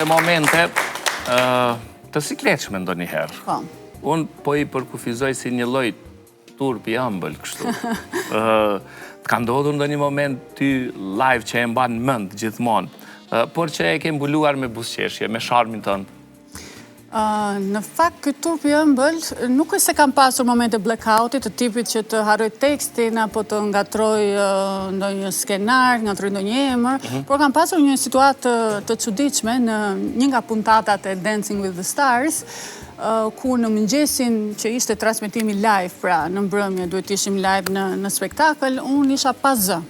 momente të sikletshme ndonjëherë. Po. Unë po i përkufizoj si një lloj turpi ëmbël kështu. Të ka ndodhur ndonjë moment ty live që e mban mend gjithmonë, por që e ke mbuluar me buzëqeshje, me charmin tënd? Në fakt, këtë turpi ëmbël, nuk është se kam pasur momente blackoutit, të tipit që të harroj tekstin, apo të ngatroj ndonjë skenar, ngatroj ndonjë emër, por kam pasur një situatë të çuditshme në një nga puntatat e Dancing with the Stars, ku në mëngjesin që ishte transmetimi live, pra në mbrëmje duhet ishim live në spektakël, unë isha pa zë.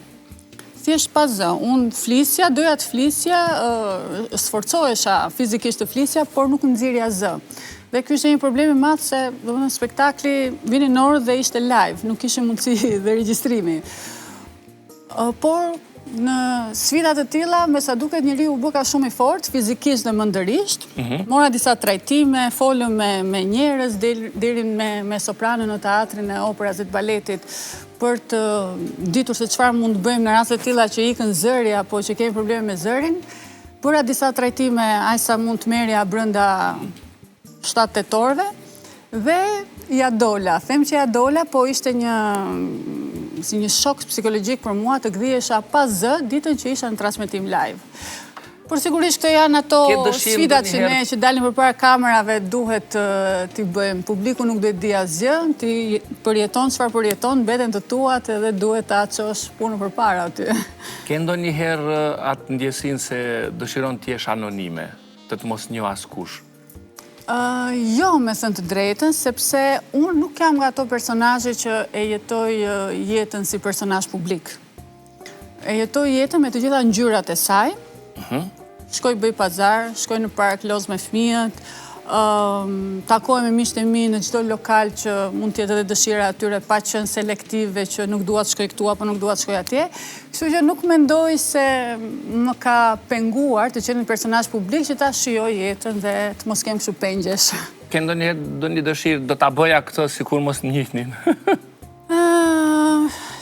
Thjesht pa zë. Unë flisja, doja të flisja, sforcohesha fizikisht të flisja, por nuk nxirja zë. Dhe ky ishte një problem i madh se domethënë spektakli vini në orë dhe ishte live, nuk kishte mundësi dhe regjistrimi. Por në sfida të tilla, me sa duket njeriu u bë ka shumë i fortë, fizikisht dhe mendërisht. Mora disa trajtime, folëm me njerëz, deri me sopranën në teatrin e operas dhe të baletit, për të ditur se çfarë mund të bëjmë në raste të tilla që ikën zëri apo që kemi probleme me zërin. Bëra disa trajtime aq sa mund të merja brenda 7-8 orëve dhe ja dola. Them që ja dola, po ishte si një shok psikologjik për mua të kthihesha pa zë ditën që isha në transmetim live. Por sigurisht këto janë ato sfidat që ne që dalim përpara kamerave duhet t'i bëjmë. Publiku nuk duhet di asgjë, ti përjeton çfarë përjeton, mbeten të tuat edhe duhet ta çosh punën përpara aty. Ke ndonjëherë atë ndjesinë se dëshiron të jesh anonime, të mos njoh askush? Jo, me thënë të drejtën, sepse unë nuk jam nga ato personazhe që e jetoj jetën si personazh publik. E jetoj jetën me të gjitha ngjyrat e saj. Shkoj bëj pazar, shkoj në park, loz me fëmijët, takohem me miqtë e mi në çdo lokal që mund të jetë edhe dëshira atyre, pa qenë selektive që nuk dua të shkoj këtu apo nuk dua të shkoj atje. Kështu që nuk mendoj se më ka penguar të qenë një personazh publik që ta shijoj jetën dhe të mos kem kështu pengjesh. Ke ndonjë dëshirë do ta bëja këtë sikur mos njihnin?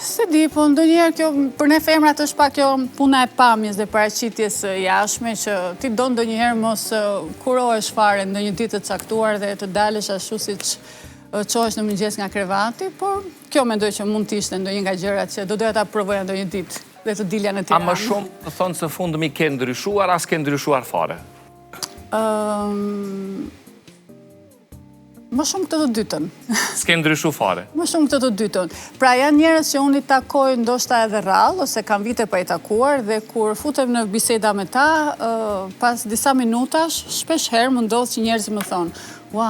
Se di, po ndonjëherë kjo për ne femrat është pak kjo puna e pamjes dhe paraqitjes jashtme që ti do ndonjëherë mos kurohesh fare ndonjë ditë të caktuar dhe të dalësh ashtu siç çohesh në mëngjes nga krevati, por kjo mendoj që mund të ishte ndonjë nga gjërat që do doja ta provoja ndonjë ditë dhe të dilja në Tiranë. A më shumë të thonë se fundmi ke ndryshuar, as ke ndryshuar fare? Më shumë këtë të dytën. S'ke ndryshu fare? Më shumë këtë të dytën. Pra janë njerëz që unë i takoj ndoshta edhe rrallë, ose kam vite pa i takuar, dhe kur futem në biseda me ta, pas disa minutash, shpesh herë më ndodh që njerëzit më thonë, "Ua,